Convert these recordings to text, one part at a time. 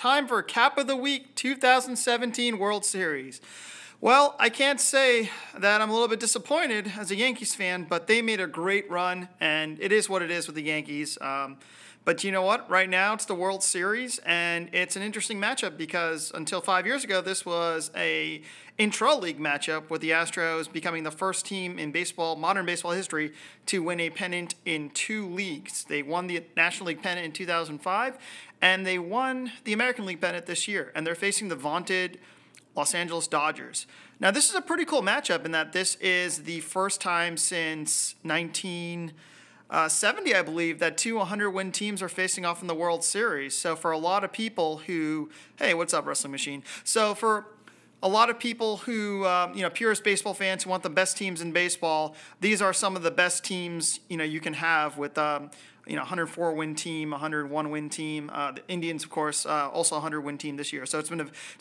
time for Cap of the Week 2017 World Series. Well, I can't say that I'm a little bit disappointed as a Yankees fan, but they made a great run, and it is what it is with the Yankees. But you know what? Right now, it's the World Series, and it's an interesting matchup because until 5 years ago, this was a intra-league matchup with the Astros becoming the first team in baseball, modern baseball history, to win a pennant in two leagues. They won the National League pennant in 2005, and they won the American League pennant this year, and they're facing the vaunted Los Angeles Dodgers. Now, this is a pretty cool matchup in that this is the first time since 1970, I believe, that two 100-win teams are facing off in the World Series. So for a lot of people who, hey, what's up, Wrestling Machine? So for a lot of people who, purist baseball fans who want the best teams in baseball, these are some of the best teams, you can have with, 104-win team, 101-win team. The Indians, of course, also a 100-win team this year. So it's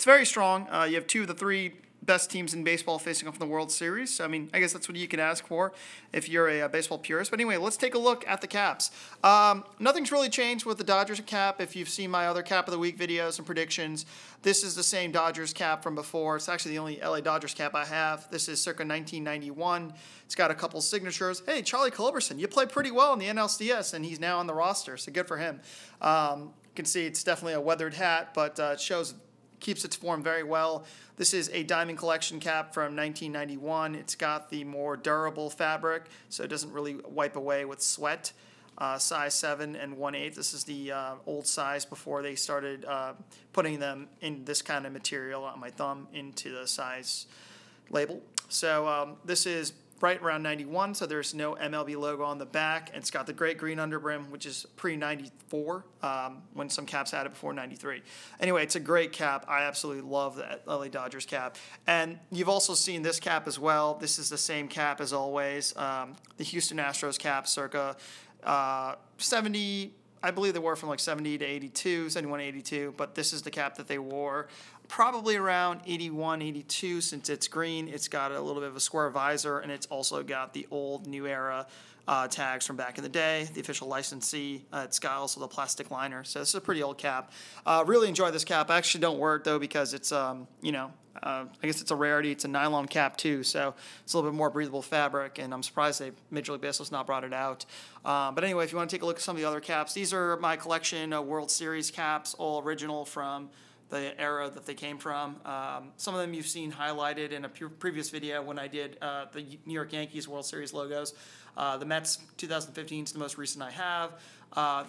very strong. You have two of the three best teams in baseball facing off in the World Series. I mean, I guess that's what you can ask for if you're a baseball purist. But anyway, let's take a look at the caps. Nothing's really changed with the Dodgers cap. If you've seen my other Cap of the Week videos and predictions, this is the same Dodgers cap from before. It's actually the only LA Dodgers cap I have. This is circa 1991. It's got a couple signatures. Hey, Charlie Culberson, you played pretty well in the NLCS, and he's now on the roster, so good for him. You can see it's definitely a weathered hat, but it keeps its form very well. This is a Diamond Collection cap from 1991. It's got the more durable fabric, so it doesn't really wipe away with sweat. Size 7 and 1/8. This is the old size before they started putting them in this kind of material on my thumb into the size label. So this is right around 91, so there's no MLB logo on the back. And it's got the great green underbrim, which is pre-94, when some caps had it before 93. Anyway, it's a great cap. I absolutely love that LA Dodgers cap. And you've also seen this cap as well. This is the same cap as always. The Houston Astros cap, circa 70, I believe they wore from like 70 to 82, 71 to 82, but this is the cap that they wore probably around 81, 82 since it's green. It's got a little bit of a square visor, and it's also got the old New Era tags from back in the day, the official licensee. It's got also the plastic liner, so this is a pretty old cap. Really enjoy this cap. I actually don't wear it, though, because it's, I guess it's a rarity. It's a nylon cap, too, so it's a little bit more breathable fabric, and I'm surprised Major League Baseball's not brought it out. But anyway, if you want to take a look at some of the other caps, these are my collection of World Series caps, all original from the era that they came from. Some of them you've seen highlighted in a previous video when I did the New York Yankees World Series logos. The Mets 2015 is the most recent I have.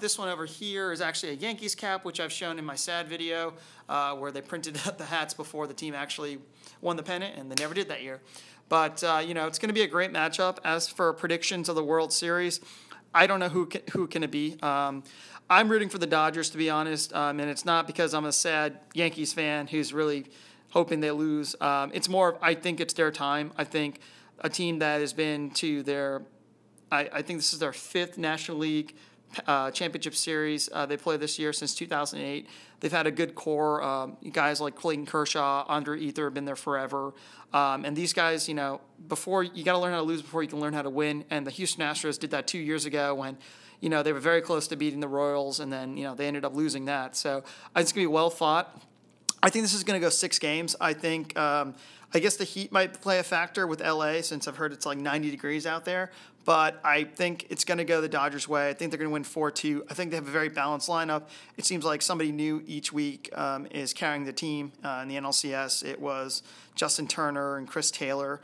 This one over here is actually a Yankees cap, which I've shown in my sad video, where they printed the hats before the team actually won the pennant, and they never did that year. But, it's going to be a great matchup. As for predictions of the World Series, I don't know who can it be. I'm rooting for the Dodgers, to be honest, and it's not because I'm a sad Yankees fan who's really hoping they lose. It's more, I think it's their time. I think a team that has been to their, I think this is their 5th National League Championship Series they play this year since 2008. They've had a good core. Guys like Clayton Kershaw, Andre Ether have been there forever. And these guys, before you got to learn how to lose before you can learn how to win. And the Houston Astros did that 2 years ago when, they were very close to beating the Royals, and then, they ended up losing that. So it's going to be well fought. I think this is going to go 6 games. I think, I guess the heat might play a factor with LA since I've heard it's like 90 degrees out there. But I think it's going to go the Dodgers' way. I think they're going to win 4-2. I think they have a very balanced lineup. It seems like somebody new each week is carrying the team. In the NLCS, it was Justin Turner and Chris Taylor,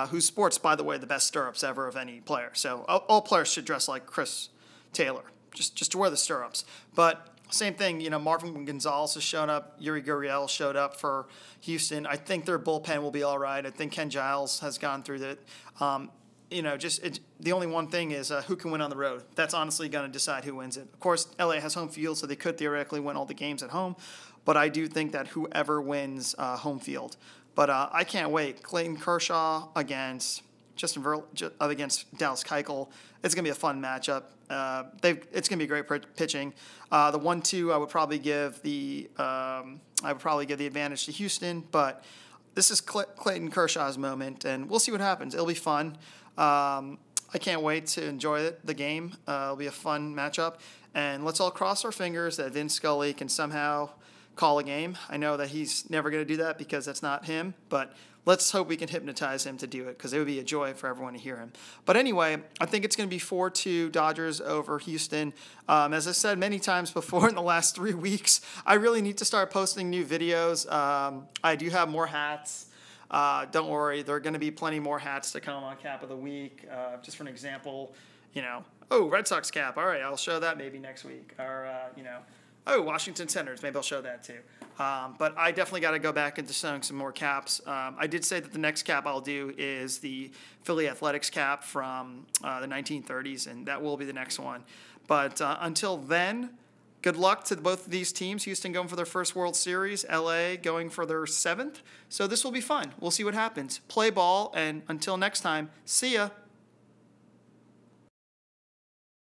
who sports, by the way, the best stirrups ever of any player. So all players should dress like Chris Taylor, just to wear the stirrups. But same thing, Marvin Gonzalez has shown up. Yuri Gurriel showed up for Houston. I think their bullpen will be all right. I think Ken Giles has gone through that. The only one thing is who can win on the road. That's honestly going to decide who wins it. Of course, LA has home field, so they could theoretically win all the games at home. But I do think that whoever wins home field. But I can't wait. Clayton Kershaw against against Dallas Keuchel. It's going to be a fun matchup. It's going to be great pitching. The 1-2, I would probably give the advantage to Houston, but this is Clayton Kershaw's moment, and we'll see what happens. It'll be fun. I can't wait to enjoy the game. It'll be a fun matchup, and let's all cross our fingers that Vin Scully can somehow call a game. I know that he's never going to do that because that's not him, but let's hope we can hypnotize him to do it because it would be a joy for everyone to hear him. But anyway, I think it's going to be 4-2 Dodgers over Houston. As I said many times before in the last 3 weeks, I really need to start posting new videos. I do have more hats. Don't worry, there are going to be plenty more hats to come on Cap of the Week. Just for an example, Red Sox cap. All right, I'll show that maybe next week. Or, Washington Senators. Maybe I'll show that too. But I definitely got to go back into sewing some more caps. I did say that the next cap I'll do is the Philly Athletics cap from the 1930s, and that will be the next one. But until then, good luck to both of these teams. Houston going for their first World Series, LA going for their 7th. So this will be fun. We'll see what happens. Play ball, and until next time, see ya.